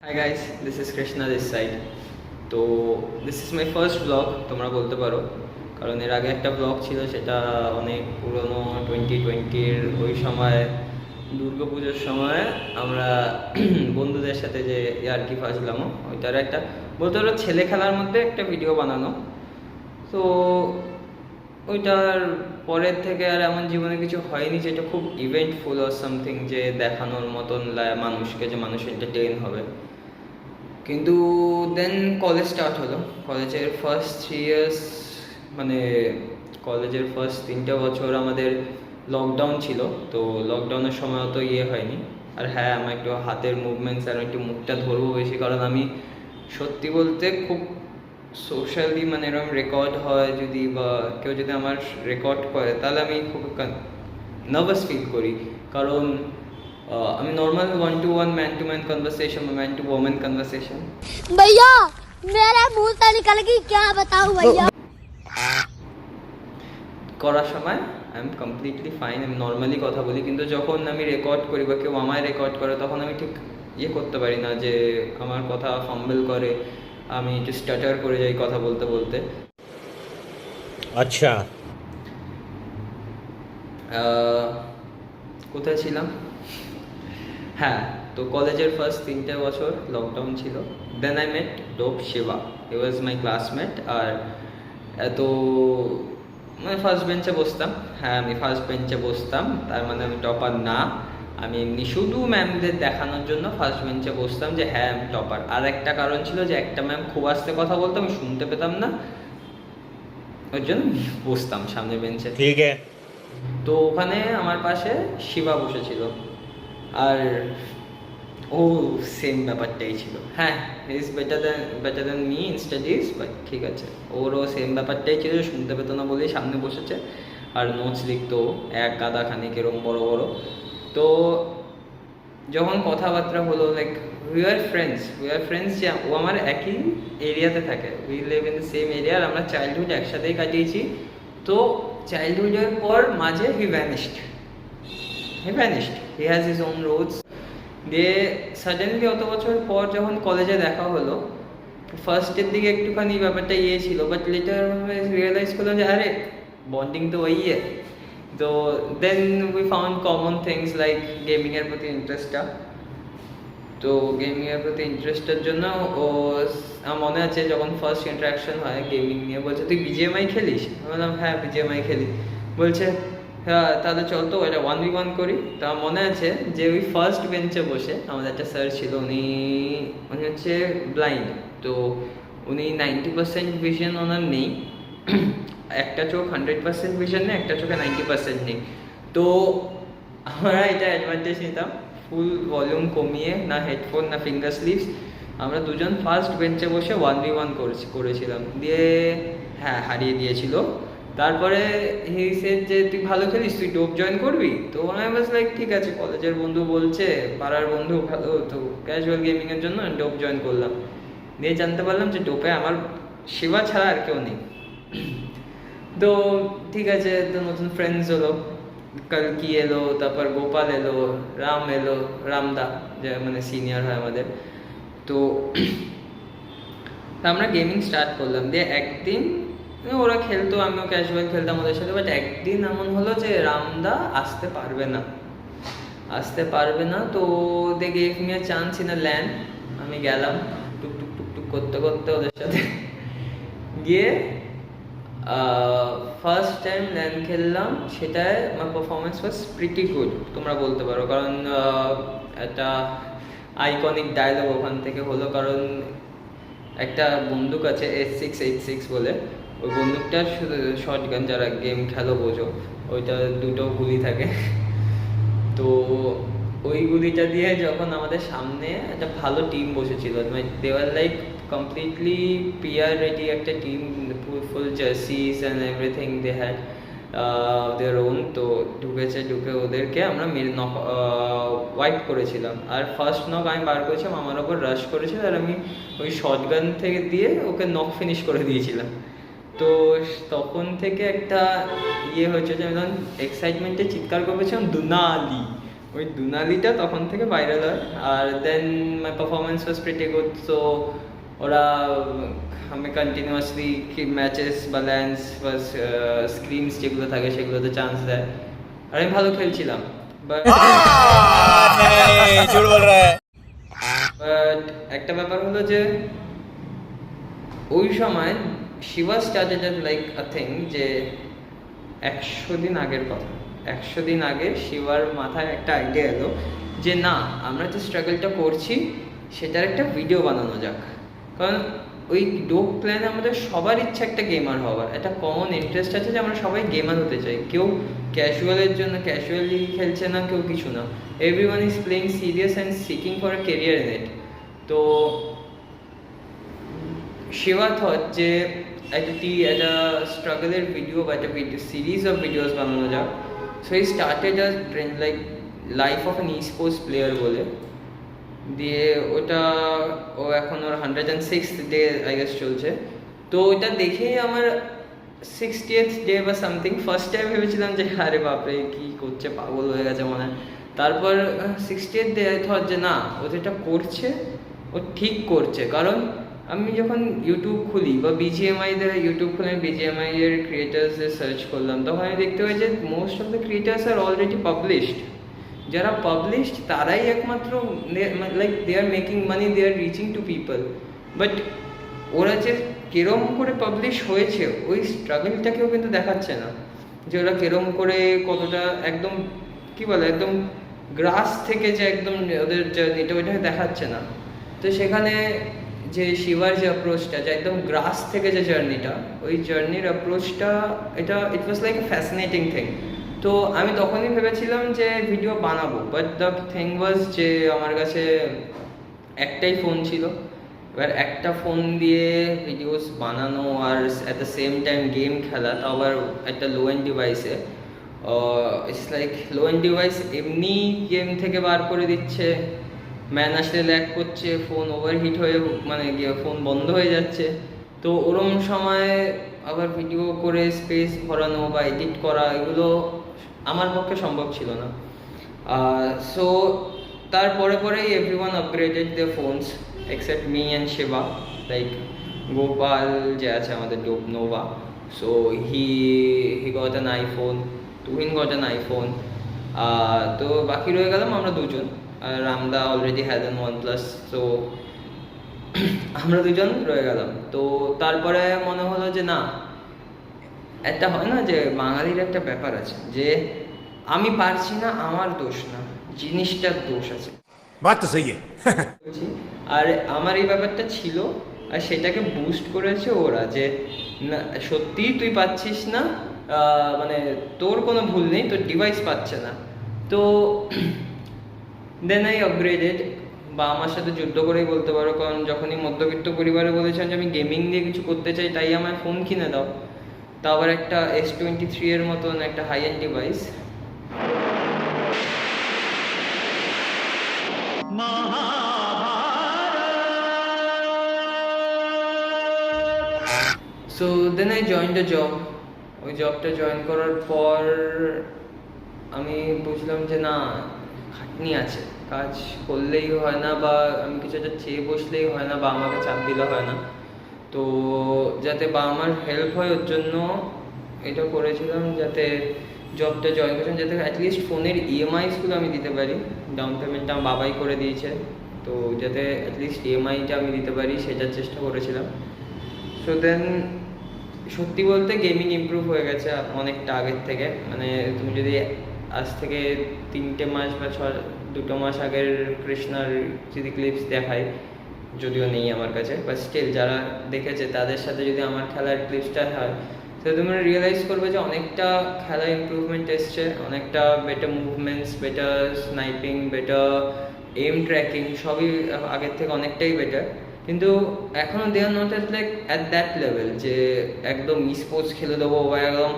Hi guys, this is Krishna this side. তো this is my first blog তোমরা বলতে পারো, কারণ এর আগে একটা ব্লগ ছিল, সেটা অনেক পুরনো 2020-র ওই সময় দুর্গাপুজোর সময় আমরা বন্ধুদের সাথে যে ইয়ার্কি ফাজলাম, ওইটার একটা বলতে পারো ছেলে খেলার মধ্যে একটা ভিডিও বানানো। তো ওইটার পরের থেকে আর এমন জীবনে কিছু হয়নি যেটা খুব ইভেন্টফুল অর সামথিং, যে দেখানোর মতন মানুষকে, যে মানুষ এন্টারটেইন হবে। কিন্তু দেন কলেজ স্টার্ট হলো, কলেজের ফার্স্ট 3 ইয়ার্স, মানে কলেজের ফার্স্ট 3টে বছর আমাদের লকডাউন ছিল। তো লকডাউনের সময় তো হয়নি। আর হ্যাঁ, আমার একটু হাতের মুভমেন্টস আর একটু মুখটা ধরবো বেশি, কারণ আমি সত্যি বলতে খুব সোশ্যালি, মানে এরকম রেকর্ড হয় যদি, বা কেউ যদি আমার রেকর্ড করে, তাহলে আমি খুব নার্ভাস ফিল করি। কারণ আমি নর্মাল 1-to-1 ম্যান-টু-ম্যান কনভারসেশন বা ম্যান-টু-ওমেন কনভারসেশন भैया मेरा मुंह से निकल गई, क्या बताऊं भैया। করার সময় আই এম কমপ্লিটলি ফাইন, আমি নর্মালি কথা বলি। কিন্তু যখন আমি রেকর্ড করি বা কেউ আমায় রেকর্ড করে, তখন আমি ঠিক করতে পারি না, যে আমার কথা ফাম্বল করে, আমি একটু স্টাটার করে যাই কথা বলতে বলতে। আচ্ছা, কোথায় ছিলাম? হ্যাঁ, তো কলেজের ফার্স্ট 3টে বছর লকডাউন ছিল। Then I met dope Shiba, he was my classmate. আর এত মানে ফার্স্ট বেঞ্চে বসতাম। হ্যাঁ, আমি ফার্স্ট বেঞ্চে বসতাম, তার মানে আমি টপার না। আমি এমনি শুধু ম্যামদের দেখানোর জন্য ফার্স্ট বেঞ্চে বসতাম যে হ্যাঁ আমি টপার। আর একটা কারণ ছিল যে একটা ম্যাম খুব আস্তে কথা বলতো, আমি শুনতে পেতাম না, ওই জন্য বসতাম সামনের বেঞ্চে। ঠিক আছে। তো ওখানে আমার পাশে শিবা বসেছিল, আর ও সেম ব্যাপারটাই ছিল। হ্যাঁ, is better than me in studies, but ঠিক আছে, ওরও সেম ব্যাপারটাই ছিল, শুনতে পেতো না বলেই সামনে বসেছে। আর নোটস লিখতো এক গাদা খানিক এরকম বড় বড়। তো যখন কথাবার্তা হলো, লাইক উই আর ফ্রেন্ডস, যে ও আমার একই এরিয়াতে থাকে, we live in the same area, আর আমরা চাইল্ডহুড একসাথেই কাটিয়েছি। তো চাইল্ডহুডের পর মাঝে he vanished, he has his own roads. দিয়ে সাডেনলি অত বছর পর যখন কলেজে দেখা হলো, ফার্স্টের দিকে একটুখানি ব্যাপারটা ছিল, বাট লেটার রিয়েলাইজ করলাম যে আরে বন্ডিং তো ওই তো then we found common things like গেমিংয়ের প্রতি ইন্টারেস্টটা। তো গেমিংয়ের প্রতি ইন্টারেস্টের জন্য ও, আমার মনে আছে যখন ফার্স্ট ইন্টারাকশন হয় গেমিং নিয়ে, বলছে তুই বিজিএমআই খেলিস? আমি বললাম হ্যাঁ বিজিএমআই খেলি। বলছে হ্যাঁ তাহলে চল তো এটা 1v1 করি। তো আমার মনে আছে যে ওই ফার্স্ট বেঞ্চে বসে আমাদের একটা স্যার ছিল, উনি হচ্ছে ব্লাইন্ড। তো উনি 90% ভিশন ওনার নেই, একটা চোখ 100% ভিশন নেই, একটা চোখে 90% নেই। তো আমরা এটা অ্যাডভান্টেজ নিতাম, ফুল ভলিউম কমিয়ে, না হেডফোন না ফিঙ্গার স্লিভস, আমরা দুজন ফার্স্ট বেঞ্চে বসে 1v1 করেছিলাম। দিয়ে হ্যাঁ হারিয়ে দিয়েছিল। তারপরে হি সেড যে তুই ভালো খেলিস, তুই ডোপ জয়েন করবি? তো আই ওয়াজ লাইক ঠিক আছে, কলেজের বন্ধু বলছে, পাড়ার বন্ধু ভালো, তো ক্যাজুয়াল গেমিংয়ের জন্য ডোপ জয়েন করলাম। দিয়ে জানতে পারলাম যে ডোপে আমার শিবা ছাড়া আর কেউ নেই। তো ঠিক আছে, তো নতুন ফ্রেন্ডস হলো, কালকি এলো, তারপর গোপাল এলো, রাম এলো, রামদা, যে মানে সিনিয়র হয় আমাদের। তো আমরা গেমিং স্টার্ট করলাম। দিয়ে একদিন ওরা খেলতো, আমিও ক্যাজুয়াল খেলতাম ওদের সাথে, বাট একদিন এমন হলো যে রামদা আসতে পারবে না। তো they gave me a chance in a land. আমি গেলাম টুক টুক টুক করতে করতে ওদের সাথে গিয়ে ফার্স্ট টাইম ল্যান্ড খেললাম। সেটায় আমার পারফরমেন্স ওয়াজ প্রিটি গুড তোমরা বলতে পারো, কারণ একটা আইকনিক ডায়লগ ওখান থেকে হলো। কারণ একটা বন্দুক আছে S686 বলে, ওই বন্দুকটার শর্ট গান, যারা গেম খেলো বোঝো, ওইটা দুটো গুলি থাকে। তো ওই গুলিটা দিয়ে যখন আমাদের সামনে একটা ভালো টিম বসেছিল, they were like completely PR ready একটা team, full jerseys and everything they had their own. তো ঢুকে ওদেরকে আমরা ওয়াইপ করেছিলাম। আর ফার্স্ট নক আমি বার করেছিলাম, আমার ওপর রাশ করেছিল, আর আমি ওই শটগান থেকে দিয়ে ওকে নক ফিনিশ করে দিয়েছিলাম। তো তখন থেকে একটা হয়েছে যে আমি তখন এক্সাইটমেন্টে চিৎকার করেছিলাম দুনালি, ওই দুনালিটা তখন থেকে ভাইরাল হয়। আর then my performance was pretty good, so ওরা আমি কন্টিনিউয়াসলি ম্যাচেস বা ল্যান্স বা স্ক্রিমস যেগুলো থাকে সেগুলোতে চান্স দেয়, আর আমি ভালো খেলছিলাম। বাট একটা ব্যাপার হলো যে ওই সময় Shiva started like a thing, যে 100 দিন আগের কথা, 100 দিন আগে শিবার মাথায় একটা আইডিয়া এলো যে না, আমরা যে স্ট্রাগলটা করছি সেটার একটা ভিডিও বানানো যাক। কারণ ওই ডোপ প্ল্যানে আমাদের সবার ইচ্ছা একটা গেমার হওয়ার, একটা কমন ইন্টারেস্ট আছে যে আমরা সবাই গেমার হতে চাই। কেউ ক্যাজুয়ালের জন্য ক্যাজুয়ালি খেলছে না, কেউ কিছু না, everyone is playing serious and seeking for a career in it. তো শিবা থট যে একটা স্ট্রাগলের ভিডিও বা একটা সিরিজ অফ ভিডিওস বানানো যাক। So E started a trend like life of an E sports player বলে, দিয়ে ওটা ও এখন ওর 106th ডে আই গেস চলছে। তো ওটা দেখেই আমার 60th ডে বা সামথিং ফার্স্ট টাইম ভেবেছিলাম যে আরে বাপরে কি করছে, পাগল হয়ে গেছে মনে হয়। তারপর 60th ডে থট যে না, ও যেটা করছে ও ঠিক করছে। কারণ আমি যখন ইউটিউব খুলি বা বিজিএমআই দের ইউটিউব খুলে বিজিএমআই এর ক্রিয়েটার্সদের সার্চ করলাম, তখন আমি দেখতে পাই যে most of the creators are already published. যারা পাবলিশড তারাই একমাত্র like they are making money, they are reaching to people. But ওরা যে কেরম করে পাবলিশ হয়েছে ওই স্ট্রাগলটাকেও কিন্তু দেখাচ্ছে না, যে ওরা কেরম করে কতটা একদম কি বলে একদম গ্রাস থেকে যে একদম ওদের জার্নিটা ওইটাকে দেখাচ্ছে না। তো সেখানে যে শিবার যে অ্যাপ্রোচটা, যে একদম গ্রাস থেকে যে জার্নিটা, ওই জার্নির অ্যাপ্রোচটা এটা it was like a fascinating thing. তো আমি তখনই ভেবেছিলাম যে ভিডিও বানাবো, বাট দ্য থিং ওয়াজ যে আমার কাছে একটাই ফোন ছিল। এবার একটা ফোন দিয়ে ভিডিওস বানানো আর at the same time game খেলা, তো আবার একটা লো এন্ড ডিভাইসে, it's like low end device এমনি গেম থেকে বার করে দিচ্ছে, ম্যান আসলে ল্যাগ করছে, ফোন ওভারহিট হয়ে মানে ফোন বন্ধ হয়ে যাচ্ছে। তো ওরম সময় আবার ভিডিও করে স্পেস ভরানো বা এডিট করা এগুলো আমার পক্ষে সম্ভব ছিল না। সো তারপরে পরেই everyone upgraded the phones except me and Shiba, like Gopal যে আছে আমাদের Nova, so he got an iPhone, Tuhin got an iPhone. তো বাকি রয়ে গেলাম আমরা দুজন, আর রামদা already has an OnePlus, so আমরা দুজন রয়ে গেলাম। তো তারপরে মনে হলো যে না, একটা হয় না যে বাঙালির একটা ব্যাপার আছে যে আমি পারছি না আমার দোষ না, জিনিসটার দোষ আছে। बात तो सही है। আর আমার এই ব্যাপারটা ছিল, আর সেটাকে বুস্ট করেছে ওরা, যে না সত্যিই তুই পাচ্ছিস না, মানে তোর কোনো ভুল নেই, তোর ডিভাইস পাচ্ছে না। তো দেন আই আপগ্রেডেড, বা আমার সাথে যুদ্ধ করেই বলতে পারো, কারণ যখনই মধ্যবিত্ত পরিবারে বলেছেন যে আমি গেমিং নিয়ে কিছু করতে চাই, তাই আমার ফোন কিনে দাও, তা আবার একটা S23 এর মতন একটা high end device. So then I joined a job. ওই জবটা জয়েন করার পর আমি বুঝলাম যে না, খাটনি আছে, কাজ করলেই হয় না, বা আমি কিছু একটা চেয়ে বসলেই হয় না, বা আমাকে চাপ দিলে হয় না। তো যাতে বা আমার হেল্প হয় ওর জন্য এটা করেছিলাম, যাতে জবটা জয়েন করেছিলাম যাতে অ্যাটলিস্ট ফোনের ইএমআইসগুলো আমি দিতে পারি। ডাউন পেমেন্টটা আমার বাবাই করে দিয়েছে, তো যাতে অ্যাটলিস্ট ইএমআইটা আমি দিতে পারি সেটার চেষ্টা করেছিলাম। সো দেন সত্যি বলতে গেমিং ইমপ্রুভ হয়ে গেছে অনেকটা আগের থেকে। মানে তুমি যদি আজ থেকে 3টে মাস বা 2 মাস আগের কৃষ্ণার যদি ক্লিপস দেখায়, যদিও নেই আমার কাছে, বাট স্টিল যারা দেখেছে তাদের সাথে যদি আমার খেলার ক্লিপসটা হয়, তো তোমরা রিয়েলাইজ করবে যে অনেকটা খেলা ইমপ্রুভমেন্ট এসছে, অনেকটা better movements, better sniping, better aim tracking, সবই আগের থেকে অনেকটাই বেটার। কিন্তু এখনও they are not yet like at that level যে একদম ই স্পোর্টস খেলে দেবো বা একদম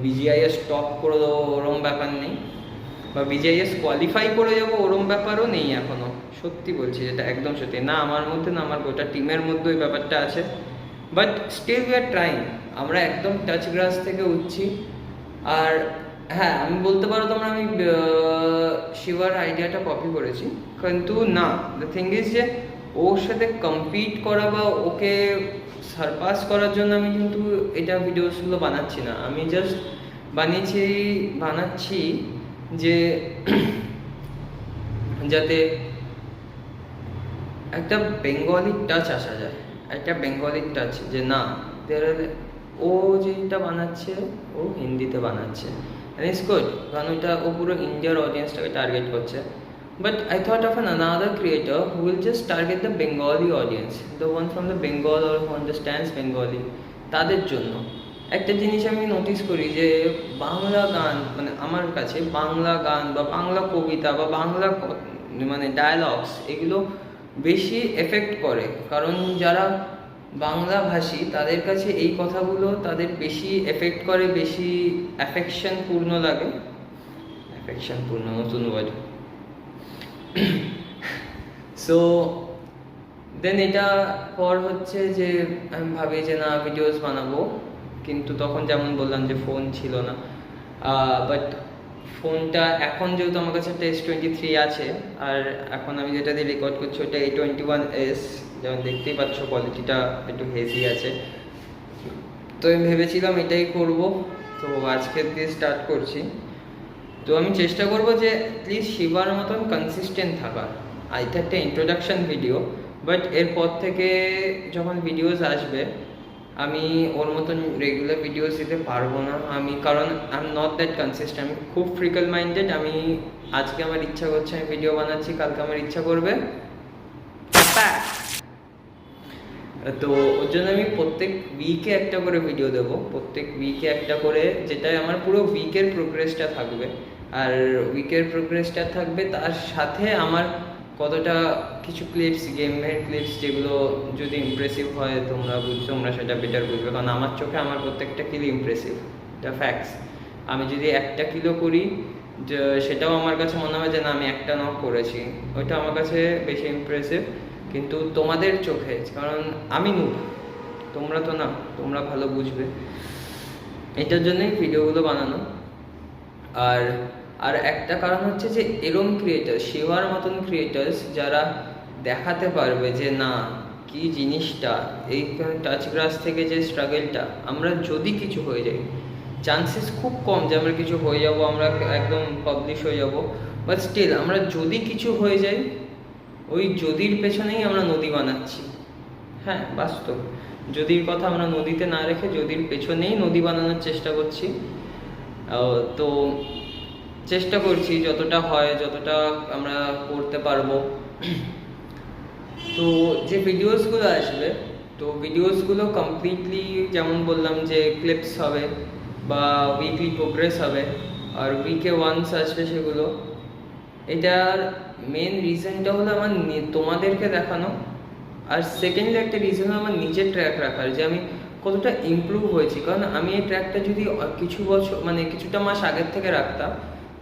বিজিআইএস টপ করে দেবো, ওরম ব্যাপার নেই, বা বিজিআইএস কোয়ালিফাই করে যাবো ওরম ব্যাপারও নেই এখনও। সত্যি বলছি, যেটা একদম সত্যি না আমার মধ্যে না আমার গোটা টিমের মধ্যে ওই ব্যাপারটা আছে। But still we are trying, আমরা একদম টাচ গ্রাস থেকে উঠছি। আর হ্যাঁ আমি বলতে পারো তোমরা আমি শিবার আইডিয়াটা কপি করেছি, কিন্তু না, দ্য থিং ইজ যে ওর সাথে কম্পিট করা বা ওকে সারপাস করার জন্য আমি কিন্তু এটা ভিডিওসগুলো বানাচ্ছি না। আমি জাস্ট বানাচ্ছি যে যাতে একটা বেঙ্গলি টাচ আসা যায়, একটা বেঙ্গলি টাচ, যে না ও যেটা বানাচ্ছে ও হিন্দিতে বানাচ্ছে, and it's good, কারণ ওটা ও পুরো ইন্ডিয়ার অডিয়েন্সটাকে টার্গেট করছে। But I thought of another creator who will just target the Bengali audience, the one from the Bengal or who understands Bengali, তাদের জন্য। একটা জিনিস আমি নোটিস করি যে বাংলা গান, মানে আমার কাছে বাংলা গান বা বাংলা কবিতা বা বাংলা মানে ডায়ালগস, এগুলো বেশি এফেক্ট করে, কারণ যারা বাংলা ভাষী তাদের কাছে এই কথাগুলো তাদের বেশি এফেক্ট করে, বেশি অ্যাফেকশনপূর্ণ লাগে। অ্যাফেকশনপূর্ণ নতুন ওয়ার্ড। সো দেন এটা পর হচ্ছে যে আমি ভাবি যে না ভিডিওস বানাবো, কিন্তু তখন যেমন বললাম যে ফোন ছিল না, বাট ফোনটা এখন যেহেতু আমার কাছে একটা S23 আছে, আর এখন আমি যেটা দিয়ে রেকর্ড করছি ওটা A21s, যেমন দেখতেই পাচ্ছ কোয়ালিটিটা একটু হেভি আছে। তো আমি ভেবেছিলাম এটাই করব, তো আজকে দিয়ে স্টার্ট করছি। তো আমি চেষ্টা করব যে প্লিজ শিবার মতন কনসিস্টেন্ট থাকার। এটা একটা ইন্ট্রোডাকশন ভিডিও, বাট এরপর থেকে যখন ভিডিওস আসবে আমি ওর মতন রেগুলার ভিডিওস দিতে পারবো না, আমি কারণ I am not that consistent, আমি খুব ফ্রিকল মাইন্ডেড। আমি আজকে আমার ইচ্ছা করছে আমি ভিডিও বানাচ্ছি, কালকে আমার ইচ্ছা করবে, তো ওর জন্য আমি প্রত্যেক উইকে একটা করে ভিডিও দেবো, প্রত্যেক উইকে একটা করে, যেটাই আমার পুরো উইকের প্রোগ্রেসটা থাকবে। আর উইকের প্রোগ্রেসটা থাকবে তার সাথে আমার কতটা কিছু ক্লিপস, গেমের ক্লিপস, যেগুলো যদি ইমপ্রেসিভ হয় তোমরা সেটা বেটার বুঝবে, কারণ আমার চোখে আমার প্রত্যেকটা কিল ইমপ্রেসিভ, এটা ফ্যাক্টস। আমি যদি একটা কিলো করি সেটাও আমার কাছে মনে হয় যে না আমি একটা নক করেছি, ওইটা আমার কাছে বেশি ইমপ্রেসিভ। কিন্তু তোমাদের চোখে, কারণ আমি নুব, তোমরা তো না, তোমরা ভালো বুঝবে, এটার জন্যই ভিডিওগুলো বানানো। আর আর একটা কারণ হচ্ছে যে এরম ক্রিয়েটার, শিবার মতন ক্রিয়েটার্স যারা দেখাতে পারবে যে না কি জিনিসটা, এই টাচ গ্রাস থেকে যে স্ট্রাগলটা, আমরা যদি কিছু হয়ে যাই, চান্সেস খুব কম যে আমরা কিছু হয়ে যাব, আমরা একদম পাবলিশ হয়ে যাব, বাট স্টিল আমরা যদি কিছু হয়ে যাই, ওই যদির পেছনেই আমরা নদী বানাচ্ছি। হ্যাঁ বাস্তব, যদির কথা আমরা নদীতে না রেখে যদির পেছনেই নদী বানানোর চেষ্টা করছি। তো চেষ্টা করছি যতটা হয়, যতটা আমরা করতে পারবো। তো যে ভিডিওসগুলো আসবে, তো ভিডিওসগুলো কমপ্লিটলি যেমন বললাম যে ক্লিপস হবে বা উইকলি প্রোগ্রেস হবে, আর উইকে ওয়ান্স আসবে সেগুলো। এটার মেন রিজনটা হলো আমার তোমাদেরকে দেখানো, আর সেকেন্ডলি একটা রিজন হলো আমার নিজের ট্র্যাক রাখার, যে আমি কতটা ইমপ্রুভ হয়েছি। কারণ আমি এই ট্র্যাকটা যদি কিছু বছর মানে কিছুটা মাস আগের থেকে রাখতাম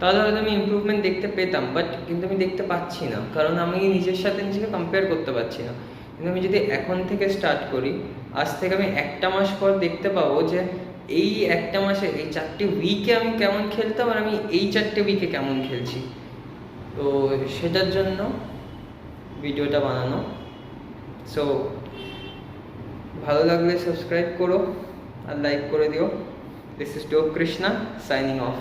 তাহলে হয়তো আমি ইমপ্রুভমেন্ট দেখতে পেতাম, বাট কিন্তু আমি দেখতে পাচ্ছি না, কারণ আমি নিজের সাথে নিজেকে কম্পেয়ার করতে পারছি না। কিন্তু আমি যদি এখন থেকে স্টার্ট করি, আজ থেকে আমি একটা মাস পর দেখতে পাবো যে এই একটা মাসে এই 4টে উইকে আমি কেমন খেলতাম আর আমি এই 4টে উইকে কেমন খেলছি। তো সেটার জন্য ভিডিওটা বানানো। সো ভালো লাগলে সাবস্ক্রাইব করো আর লাইক করে দিও। This is dope Krishna signing off.